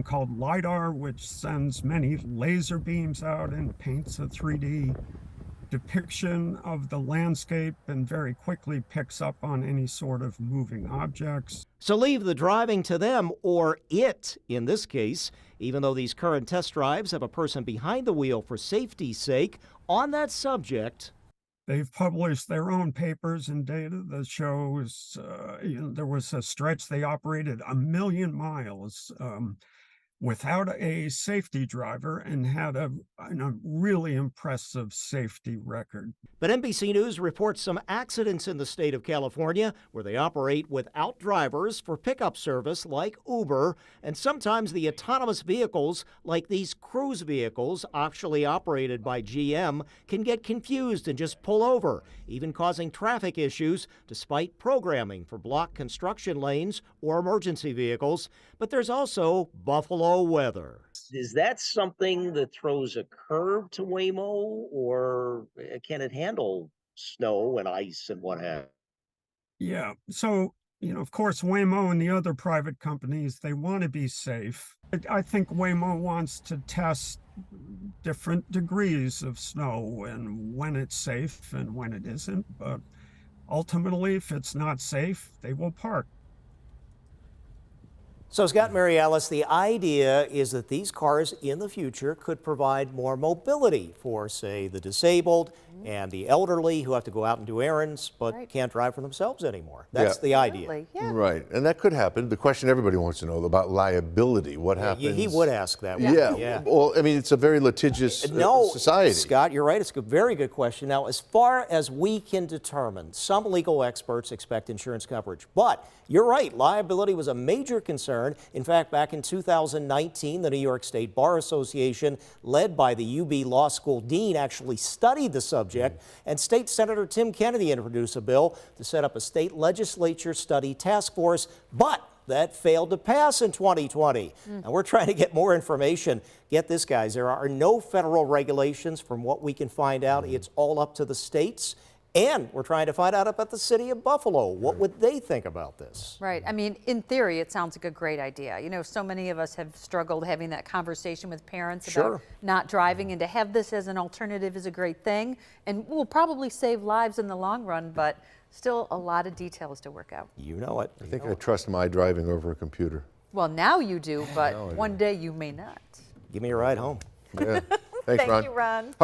called LiDAR, which sends many laser beams out and paints a 3D depiction of the landscape and very quickly picks up on any sort of moving objects. So leave the driving to them, or it in this case, even though these current test drives have a person behind the wheel for safety's sake. On that subject, they've published their own papers and data that shows there was a stretch they operated 1,000,000 miles without a safety driver and had a really impressive safety record. But NBC News reports some accidents in the state of California where they operate without drivers for pickup service like Uber, and sometimes the autonomous vehicles like these cruise vehicles actually operated by GM can get confused and just pull over, even causing traffic issues despite programming for blocked construction lanes or emergency vehicles. But there's also Buffalo weather. Is that something that throws a curve to Waymo, or can it handle snow and ice and what have you? Yeah, so, of course, Waymo and the other private companies, they want to be safe. I think Waymo wants to test different degrees of snow and when it's safe and when it isn't. But ultimately, if it's not safe, they will park. So Scott, Mary Alice, the idea is that these cars in the future could provide more mobility for, say, the disabled and the elderly who have to go out and do errands but can't drive for themselves anymore. That's the idea. Yeah. Right, and that could happen. The question everybody wants to know about liability, what happens? He would ask that. Yeah. Well, I mean, it's a very litigious society. Scott, you're right. It's a very good question. Now, as far as we can determine, some legal experts expect insurance coverage. But you're right, liability was a major concern. In fact, back in 2019, the New York State Bar Association, led by the UB Law School dean, actually studied the subject, and State Senator Tim Kennedy introduced a bill to set up a state legislature study task force, but that failed to pass in 2020. And we're trying to get more information. Get this, guys, there are no federal regulations from what we can find out. It's all up to the states. And we're trying to find out about the city of Buffalo. What would they think about this? Right. I mean, in theory, it sounds like a great idea. So many of us have struggled having that conversation with parents about not driving, and to have this as an alternative is a great thing. And will probably save lives in the long run, but still a lot of details to work out. You know it. I think I trust my driving over a computer. Well, now you do, but one day you may not. Give me a ride home. Yeah. Thanks, Ron. Thank you, Ron.